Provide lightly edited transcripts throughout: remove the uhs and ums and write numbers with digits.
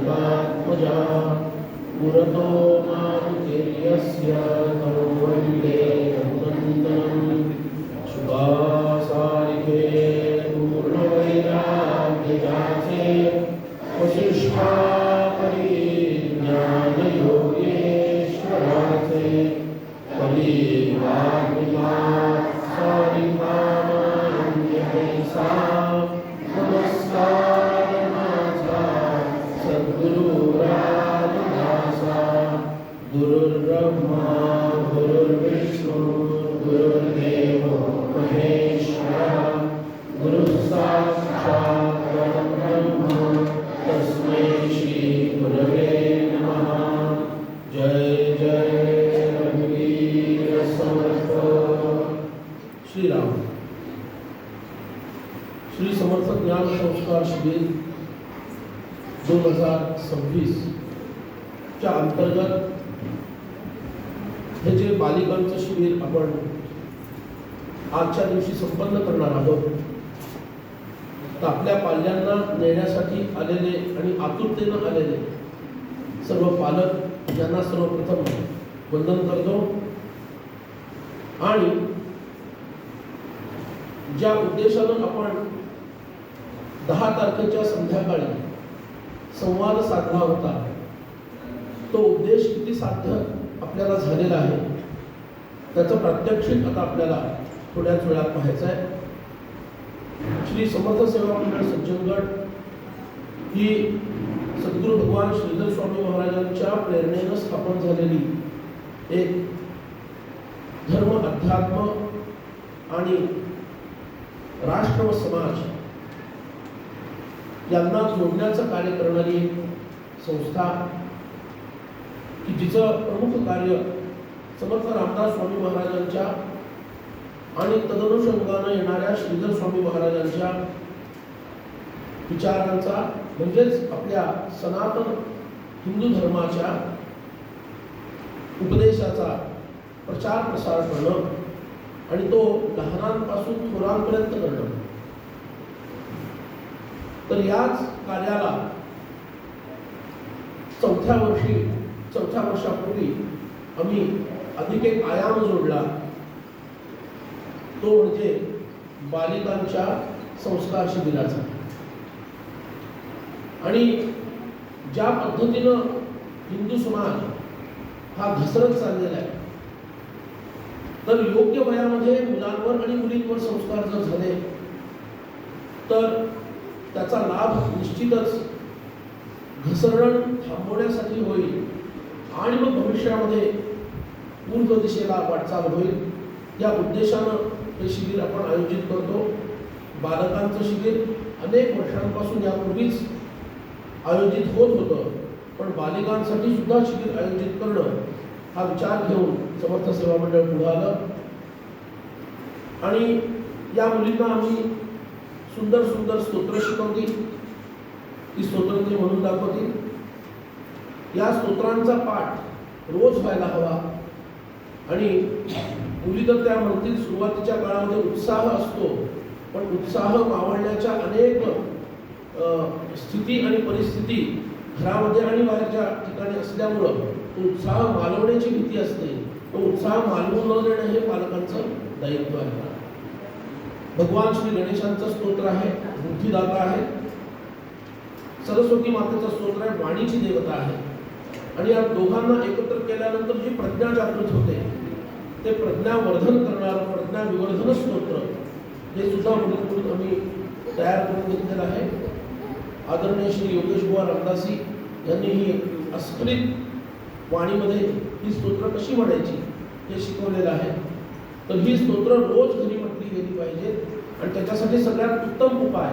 वृषभात्मजा पुरतो मारुतिर्यस्य तं वन्दे रघुनन्दनं शुभासारिके पूर्णवैराग्यजाते वसिष्ठापरिज्ञानयोगेश्वराते परिवाग्विलासारिभामान्यैसा नमस्कार माझा सद्गुरु रामदासा गुरुर्ब्रह्मा गुरुर्विष्णू गुरुर्देवो महेश्वरः गुरुः साक्षात् परब्रह्म तस्मै श्री गुरवे नमः। जय जय रघुवीर समर्थ। श्री राम। श्री समर्थ ज्ञान संस्कार शिबिर 2026 च्या अंतर्गत हे जे बालिकांचं शिबिर आपण आजच्या दिवशी संपन्न करणार आहोत, तर आपल्या पाल्यांना नेण्यासाठी आलेले आणि आतुरतेनं आलेले सर्व पालक यांना सर्वप्रथम वंदन करतो आणि ज्या उद्देशानं आपण 10 तारखेच्या संध्याकाळी संवाद साधला होता, तो उद्देश किती साध्य आपल्याला झालेला आहे त्याचं प्रात्यक्षिक आता आपल्याला थोड्याच वेळात पाहायचं आहे। श्री समर्थ सेवा मंडळ सज्जनगड ही सद्गुरू भगवान श्रीधर स्वामी महाराजांच्या प्रेरणेनं स्थापन झालेली एक धर्म, अध्यात्म आणि राष्ट्र व समाज यांना जोडण्याचं कार्य करणारी एक संस्था, की जिचं प्रमुख कार्य समर्थ रामदास स्वामी महाराजांच्या आणि तदनुषंगानं येणाऱ्या श्रीधर स्वामी महाराजांच्या विचारांचा म्हणजेच आपल्या सनातन हिंदू धर्माच्या उपदेशाचा प्रचार प्रसार करणं आणि तो लहानांपासून थोरांपर्यंत करणं। तर याच कार्याला चौथ्या वर्षापूर्वी आम्ही अधिक एक आयाम जोडला, तो म्हणजे बालिकांच्या संस्कार शिबिराचा। आणि ज्या पद्धतीनं हिंदू समाज हा घसरत चाललेला आहे, तर योग्य वयामध्ये मुलांवर आणि मुलींवर संस्कार जर झाले तर त्याचा लाभ निश्चितच घसरण थांबवण्यासाठी होईल आणि मग भविष्यामध्ये पूर्व दिशेला वाटचाल होईल। या उद्देशानं हे शिबिर आपण आयोजित करतो। बालकांचं शिबिर अनेक वर्षांपासून यापूर्वीच आयोजित होत होतं, पण बालिकांसाठी सुद्धा शिबिर आयोजित करणं हा विचार घेऊन समर्थ सेवा मंडळ पुढे आलं आणि या मुलींना आम्ही सुंदर सुंदर स्तोत्र शिकवली, ती स्तोत्र ते म्हणून दाखवतील। या स्तोत्रांचा पाठ रोज व्हायला हवा आणि मुली तर त्या म्हणतील सुरुवातीच्या काळामध्ये उत्साह असतो, पण उत्साह मावळण्याच्या अनेक स्थिती आणि परिस्थिती घरामध्ये आणि बाहेरच्या ठिकाणी असल्यामुळं तो उत्साह मालवण्याची भीती असते। तो उत्साह मालवून न देणं हे पालकांचं दायित्व आहे। भगवान श्री गणेशांचं स्तोत्र आहे, बुद्धिदाता आहे। सरस्वती मातेचं स्तोत्र आहे, वाणीची देवता आहे। आणि या दोघांना एकत्र केल्यानंतर जी प्रज्ञा जागृत होते ते प्रज्ञावर्धन करणारं प्रज्ञा विवर्धन स्तोत्र हे सुद्धा मुलींकडून आम्ही तयार करून घेतलेलं आहे। आदरणीय श्री योगेश बुवा रामदासी यांनी ही अस्खलित वाणीमध्ये ही स्तोत्र कशी म्हणायची हे शिकवलेलं आहे। तर ही स्तोत्र रोज घरी म्हटली गेली पाहिजे आणि त्याच्यासाठी सगळ्यात उत्तम उपाय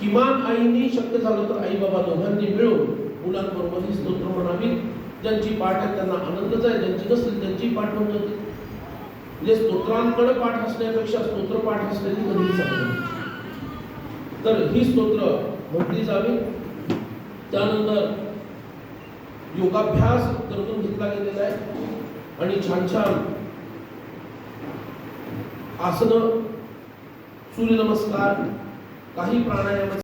किमान आईनी शक्य झालं तर आई बाबा दोघांनी मिळून मुलांबरोबर ही स्तोत्र म्हणावी। ज्यांची पाठ आहे त्यांना आनंदच आहे, ज्यांची नसतील त्यांची पाठ होऊन जाते। म्हणजे स्तोत्रांकडे पाठ असण्यापेक्षा स्तोत्र पाठ असलेली कधीही चांगली। तर ही स्तोत्र म्हटली जावी। त्यानंतर योगाभ्यास करून घेतला गेलेला आहे आणि छान छान आसनं, सूर्यनमस्कार, काही प्राणायाम